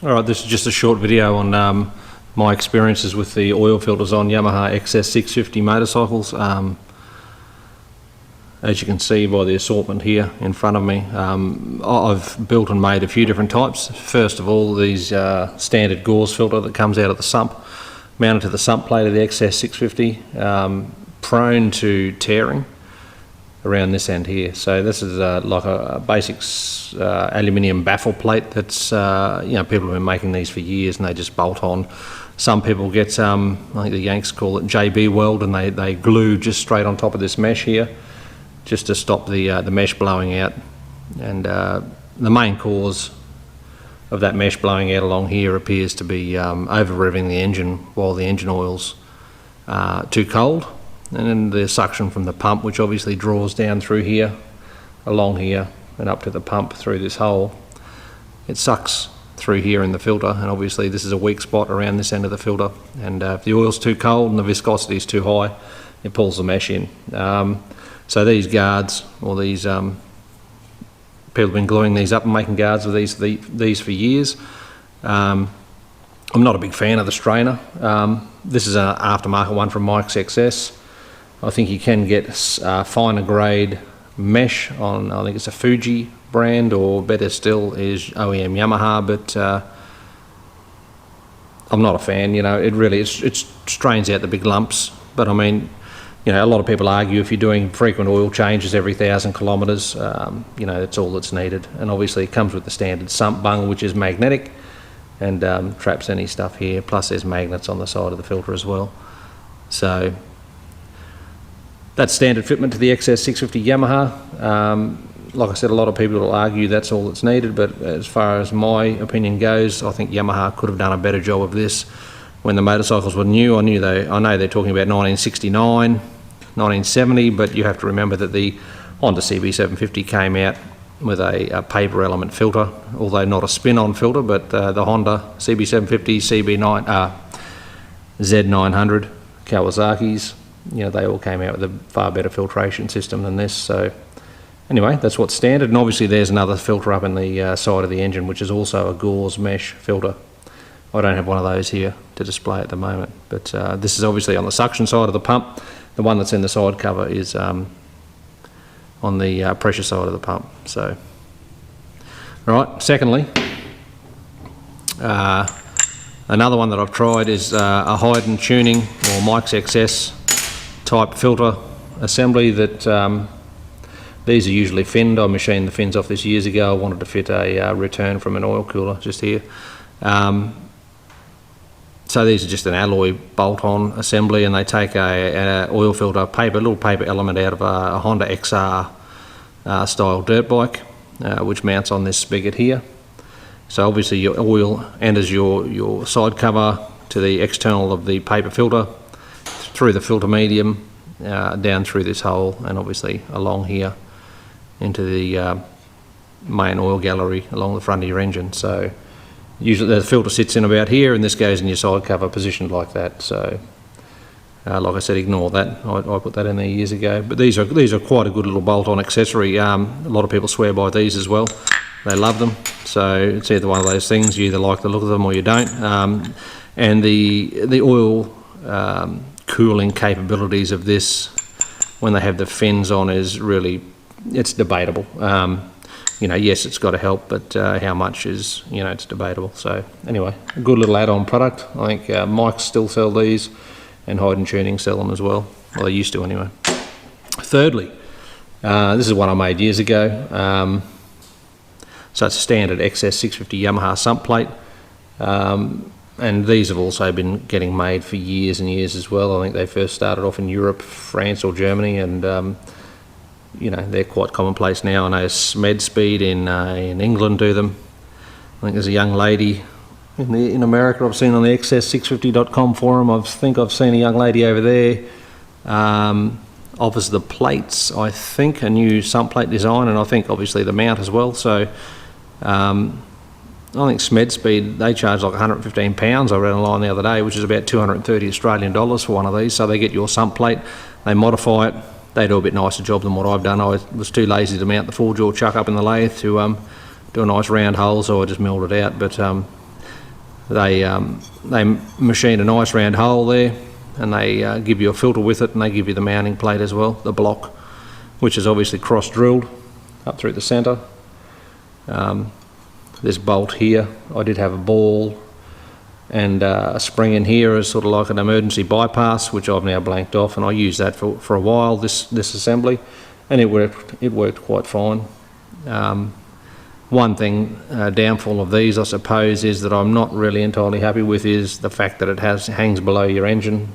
Alright, this is just a short video on my experiences with the oil filters on Yamaha XS650 motorcycles. As you can see by the assortment here in front of me, I've built and made a few different types. First of all, these standard gauze filter that comes out of the Sump, mounted to the Sump plate of the XS650, prone to tearing around this end here. So this is like a basic aluminium baffle plate that's people have been making these for years and they just bolt on. Some people get I think the Yanks call it JB weld, and they glue just straight on top of this mesh here just to stop the mesh blowing out. And the main cause of that mesh blowing out along here appears to be over revving the engine while the engine oil's too cold. And then the suction from the pump, which obviously draws down through here, along here, and up to the pump through this hole. It sucks through here in the filter, and obviously this is a weak spot around this end of the filter. And if the oil's too cold and the viscosity is too high, it pulls the mesh in. So these guards, or these people have been gluing these up and making guards with these for years. I'm not a big fan of the strainer. This is an aftermarket one from Mike's XS. I think you can get finer grade mesh on, I think it's a Fuji brand, or better still is OEM Yamaha, but I'm not a fan. It strains out the big lumps. But I mean, a lot of people argue if you're doing frequent oil changes every 1,000 kilometres, that's all that's needed. And obviously it comes with the standard Sump bung, which is magnetic and traps any stuff here. Plus there's magnets on the side of the filter as well. So that's standard fitment to the XS650 Yamaha. Like I said, a lot of people will argue that's all that's needed, but as far as my opinion goes, I think Yamaha could have done a better job of this when the motorcycles were new. I know they're talking about 1969, 1970, but you have to remember that the Honda CB750 came out with a paper element filter, although not a spin-on filter, but the Honda CB750, Z900, Kawasaki's, they all came out with a far better filtration system than this. So anyway, that's what's standard. And obviously there's another filter up in the side of the engine, which is also a gauze mesh filter. I don't have one of those here to display at the moment, but this is obviously on the suction side of the pump. The one that's in the side cover is on the pressure side of the pump. So, all right. Secondly, another one that I've tried is a Hayden tuning or Mike's XS type filter assembly. That these are usually finned. I machined the fins off this years ago. I wanted to fit a return from an oil cooler just here. So these are just an alloy bolt-on assembly, and they take a oil filter little paper element out of a Honda XR style dirt bike, which mounts on this spigot here. So obviously your oil enters your side cover to the external of the paper filter, through the filter medium, down through this hole, and obviously along here into the main oil gallery along the front of your engine. So usually the filter sits in about here, and this goes in your side cover positioned like that. So like I said, ignore that. I put that in there years ago. But these are quite a good little bolt-on accessory. A lot of people swear by these as well. They love them. So it's either one of those things, you either like the look of them or you don't. And the oil cooling capabilities of this when they have the fins on is really, it's debatable. Yes, it's got to help, but how much is, it's debatable. So anyway, a good little add-on product. I think Mike's still sell these, and Hayden Tuning sell them as well. Well, they used to anyway. Thirdly, this is one I made years ago. So it's a standard XS650 Yamaha Sump plate. And these have also been getting made for years and years as well. I think they first started off in Europe, France or Germany, and they're quite commonplace now. I know Smedspeed in England do them. I think there's a young lady in America I've seen on the XS650.com forum. I think I've seen a young lady over there offers the plates, I think, a new Sump plate design, and I think obviously the mount as well. So I think Smedspeed, they charge like £115. I read online the other day, which is about 230 Australian dollars for one of these. So they get your Sump plate, they modify it. They do a bit nicer job than what I've done. I was too lazy to mount the 4-jaw chuck up in the lathe to do a nice round hole, so I just milled it out. But They machine a nice round hole there, and they give you a filter with it, and they give you the mounting plate as well, the block, which is obviously cross-drilled up through the centre. This bolt here, I did have a ball and a spring in here as sort of like an emergency bypass, which I've now blanked off, and I used that for a while, this assembly, and it worked quite fine. One thing, downfall of these, I suppose, is that I'm not really entirely happy with is the fact that it hangs below your engine.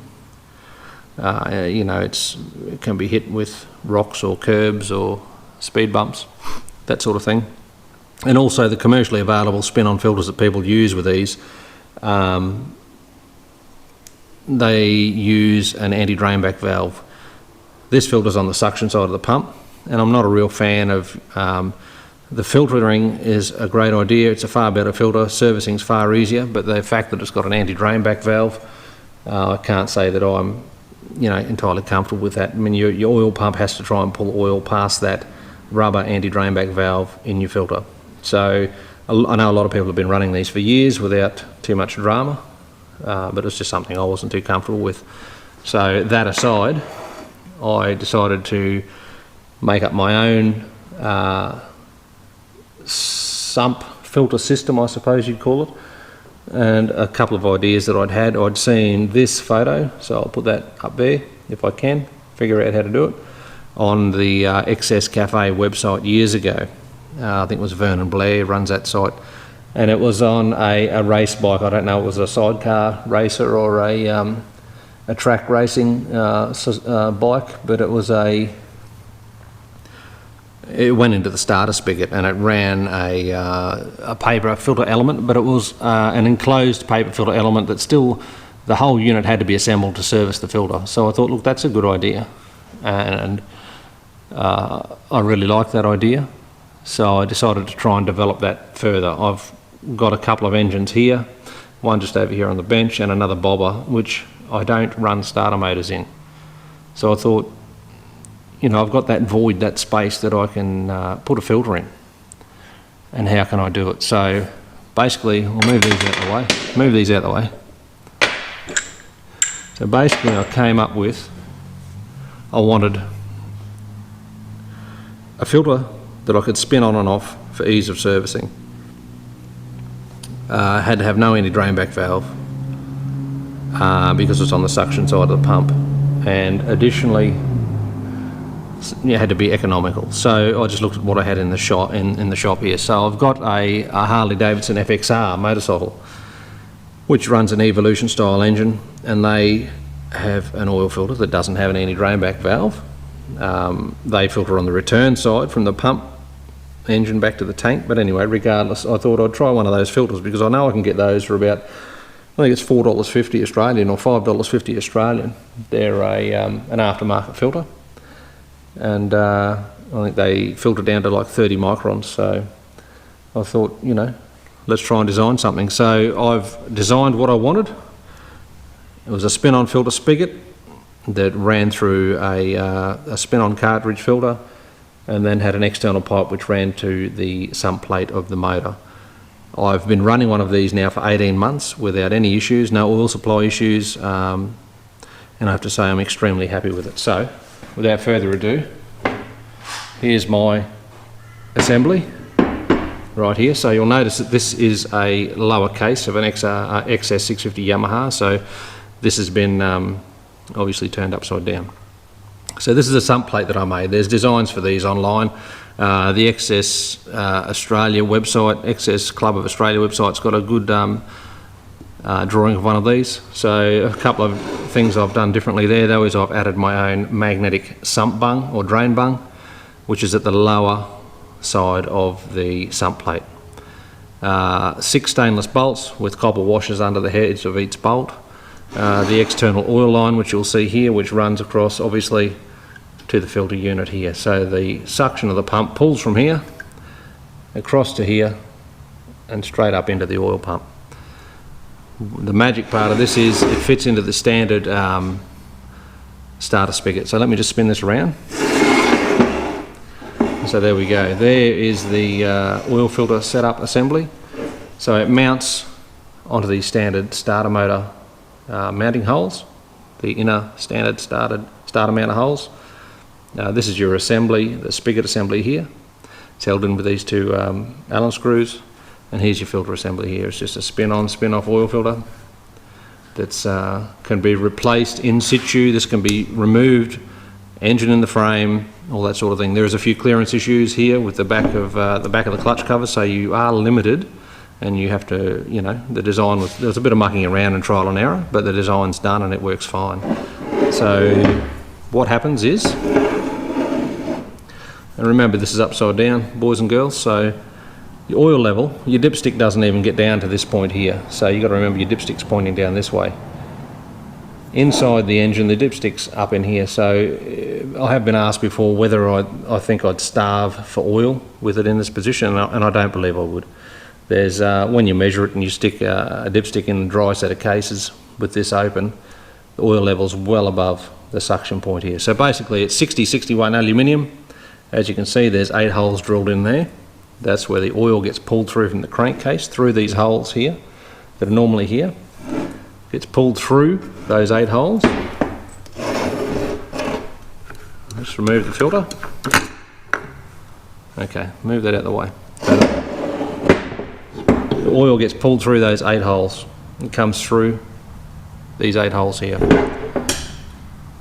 You know, it can be hit with rocks or curbs or speed bumps, that sort of thing. And also the commercially available spin-on filters that people use with these, they use an anti-drainback valve. This filter's on the suction side of the pump, and I'm not a real fan of the filtering is a great idea. It's a far better filter. Servicing's far easier, but the fact that it's got an anti-drainback valve, I can't say that I'm, you know, entirely comfortable with that. I mean, your oil pump has to try and pull oil past that rubber anti-drainback valve in your filter. So I know a lot of people have been running these for years without too much drama, but it's just something I wasn't too comfortable with. So that aside, I decided to make up my own sump filter system, I suppose you'd call it, and a couple of ideas that I'd seen this photo, so I'll put that up there if I can figure out how to do it, on the XS Cafe website years ago. I think it was Vernon Blair runs that site, and it was on a race bike. I don't know, it was a sidecar racer or a track racing bike, but it went into the starter spigot, and it ran a paper filter element, but it was an enclosed paper filter element that still, the whole unit had to be assembled to service the filter. So I thought, look, that's a good idea, and I really liked that idea. So I decided to try and develop that further. I've got a couple of engines here, one just over here on the bench and another bobber, which I don't run starter motors in. So I thought, you know, I've got that void, that space that I can put a filter in, and how can I do it? So basically, I'll move these out the way. So basically I came up with, I wanted a filter that I could spin on and off for ease of servicing. Had to have no anti-drainback valve because it's on the suction side of the pump, and additionally it had to be economical. So I just looked at what I had in the shop here. So I've got a Harley Davidson FXR motorcycle, which runs an Evolution style engine, and they have an oil filter that doesn't have an anti-drainback valve. They filter on the return side from the pump engine back to the tank, but anyway, regardless, I thought I'd try one of those filters because I know I can get those for about, I think it's $4.50 Australian or $5.50 Australian. They're an aftermarket filter, and I think they filter down to like 30 microns. So I thought, you know, let's try and design something. So I've designed what I wanted. It was a spin-on filter spigot that ran through a spin-on cartridge filter, and then had an external pipe which ran to the sump plate of the motor. I've been running one of these now for 18 months without any issues, no oil supply issues, and I have to say I'm extremely happy with it. So, without further ado, here's my assembly right here. So you'll notice that this is a lower case of an XS650 Yamaha, so this has been obviously turned upside down. So this is a sump plate that I made. There's designs for these online. The XS Australia website, XS Club of Australia website's got a good drawing of one of these. So a couple of things I've done differently there though is I've added my own magnetic sump bung or drain bung, which is at the lower side of the sump plate. 6 stainless bolts with copper washers under the heads of each bolt. The external oil line, which you'll see here, which runs across obviously to the filter unit here. So the suction of the pump pulls from here across to here and straight up into the oil pump. The magic part of this is it fits into the standard starter spigot. So let me just spin this around. So there we go. There is the oil filter setup assembly. So it mounts onto these standard starter motor mounting holes, the inner standard starter mounter holes. This is your assembly, the spigot assembly here. It's held in with these two Allen screws, and here's your filter assembly here. It's just a spin-on, spin-off oil filter that's can be replaced in situ. This can be removed, engine in the frame, all that sort of thing. There's a few clearance issues here with the back of the clutch cover, so you are limited, and you have to, you know, the design was, there was a bit of mucking around and trial and error, but the design's done and it works fine. So what happens is, and remember this is upside down, boys and girls, so the oil level, your dipstick doesn't even get down to this point here, so you've got to remember your dipstick's pointing down this way. Inside the engine, the dipstick's up in here, so I have been asked before whether I think I'd starve for oil with it in this position, and I don't believe I would. There's when you measure it and you stick a dipstick in a dry set of cases with this open, the oil level's well above the suction point here. So basically it's 60-61 aluminium. As you can see, there's 8 holes drilled in there. That's where the oil gets pulled through from the crankcase, through these holes here that are normally here. Gets pulled through those 8 holes. Just remove the filter. Okay, move that out of the way. The oil gets pulled through those 8 holes. It comes through these 8 holes here.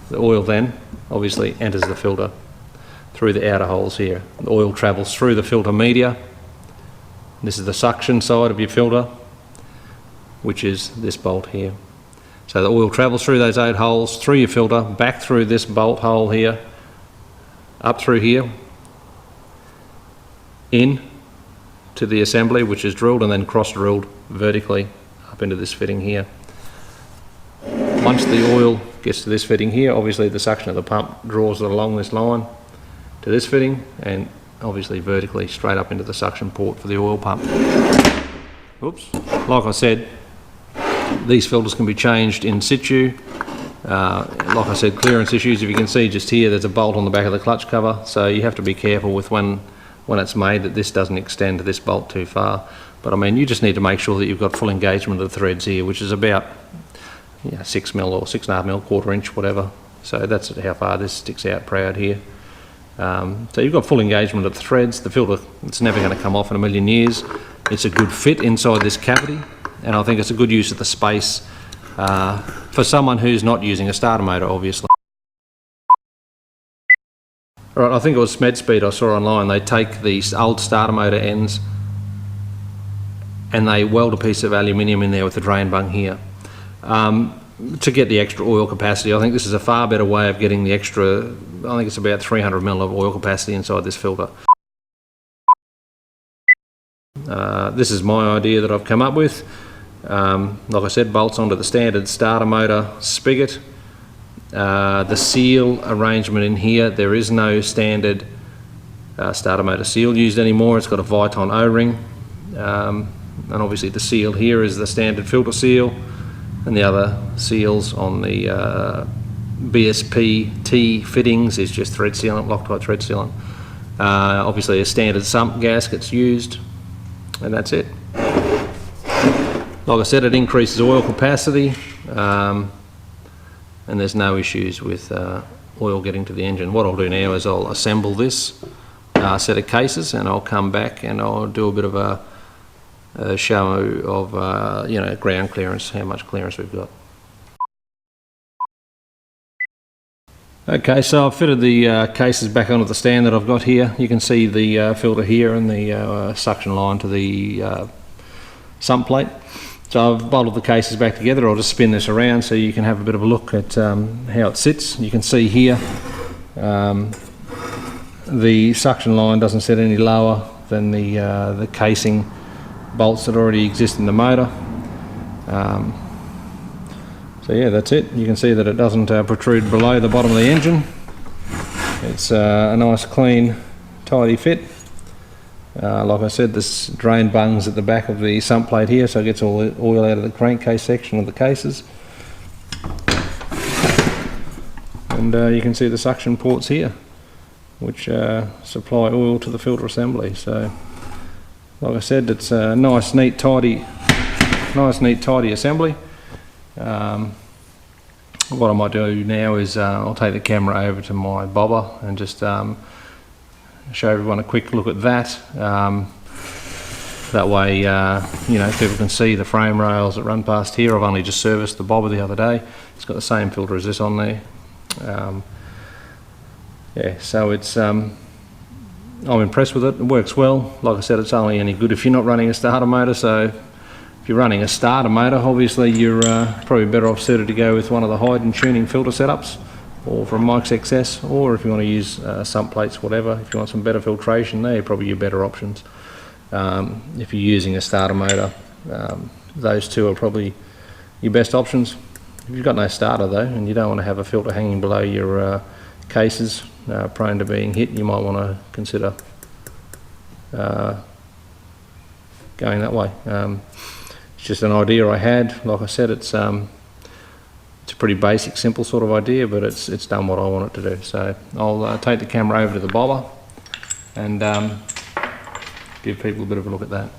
The oil then obviously enters the filter through the outer holes here. The oil travels through the filter media. This is the suction side of your filter, which is this bolt here. So the oil travels through those 8 holes, through your filter, back through this bolt hole here, up through here, in to the assembly, which is drilled, and then cross-drilled vertically up into this fitting here. Once the oil gets to this fitting here, obviously the suction of the pump draws it along this line to this fitting, and obviously vertically straight up into the suction port for the oil pump. Oops. Like I said, these filters can be changed in situ. Like I said, clearance issues, if you can see just here, there's a bolt on the back of the clutch cover, so you have to be careful with when it's made that this doesn't extend to this bolt too far. But I mean, you just need to make sure that you've got full engagement of the threads here, which is about 6mm or 6.5mm, quarter inch, whatever. So that's how far this sticks out proud here. So you've got full engagement of the threads. The filter, it's never going to come off in a million years. It's a good fit inside this cavity, and I think it's a good use of the space for someone who's not using a starter motor, obviously. Right, I think it was SmedSpeed I saw online. They take these old starter motor ends and they weld a piece of aluminium in there with the drain bung here. To get the extra oil capacity, I think this is a far better way of getting the extra, I think it's about 300ml of oil capacity inside this filter. This is my idea that I've come up with. Like I said, bolts onto the standard starter motor spigot. The seal arrangement in here, there is no standard starter motor seal used anymore. It's got a Viton O-ring, and obviously the seal here is the standard filter seal, and the other seals on the BSP T fittings is just thread sealant, Loctite thread sealant. Obviously a standard Sump gasket's used, and that's it. Like I said, it increases oil capacity, and there's no issues with oil getting to the engine. What I'll do now is I'll assemble this set of cases, and I'll come back and I'll do a bit of a show of you know, ground clearance, how much clearance we've got. Okay, so I've fitted the cases back onto the stand that I've got here. You can see the filter here and the suction line to the sump plate. So I've bolted the cases back together. I'll just spin this around so you can have a bit of a look at how it sits. You can see here the suction line doesn't sit any lower than the casing bolts that already exist in the motor. So yeah, that's it. You can see that it doesn't protrude below the bottom of the engine. It's a nice, clean, tidy fit. Like I said, this drain bungs at the back of the sump plate here, so it gets all the oil out of the crankcase section of the cases. And you can see the suction ports here, which supply oil to the filter assembly. So, like I said, it's a nice, neat, tidy nice, neat, tidy assembly. What I might do now is I'll take the camera over to my bobber and just show everyone a quick look at that. That way, you know, people can see the frame rails that run past here. I've only just serviced the bobber the other day. It's got the same filter as this on there. Yeah, so it's I'm impressed with it. It works well. Like I said, it's only any good if you're not running a starter motor. So if you're running a starter motor, obviously you're probably better off suited to go with one of the hide and tuning filter setups, or from Yamaha XS, or if you want to use sump plates, whatever. If you want some better filtration, they're probably your better options. If you're using a starter motor, those two are probably your best options. If you've got no starter though, and you don't want to have a filter hanging below your cases, prone to being hit, you might want to consider going that way. It's just an idea I had. Like I said, it's a pretty basic, simple sort of idea, but it's done what I want it to do. So I'll take the camera over to the bobber and give people a bit of a look at that.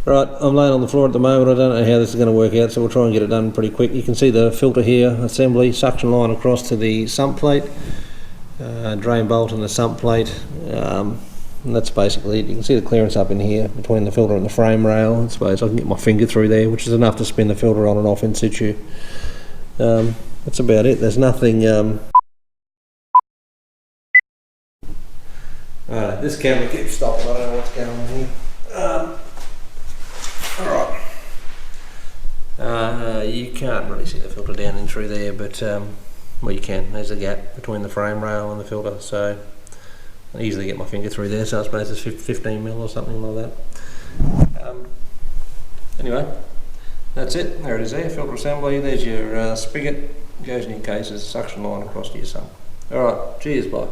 Right, I'm laying on the floor at the moment. I don't know how this is going to work out, so we'll try and get it done pretty quick. You can see the filter here, assembly, suction line across to the sump plate, drain bolt and the sump plate, and that's basically it. You can see the clearance up in here between the filter and the frame rail. I suppose I can get my finger through there, which is enough to spin the filter on and off in situ. That's about it. There's nothing... this camera keeps stopping. I don't know what's going on here. Alright. You can't really see the filter down in through there, but well, you can. There's a gap between the frame rail and the filter, so I easily get my finger through there. So I suppose it's 15mm or something like that. Anyway, that's it. There it is there, filter assembly. There's your spigot, goes in your cases, suction line across to your sump. Alright, cheers, bye.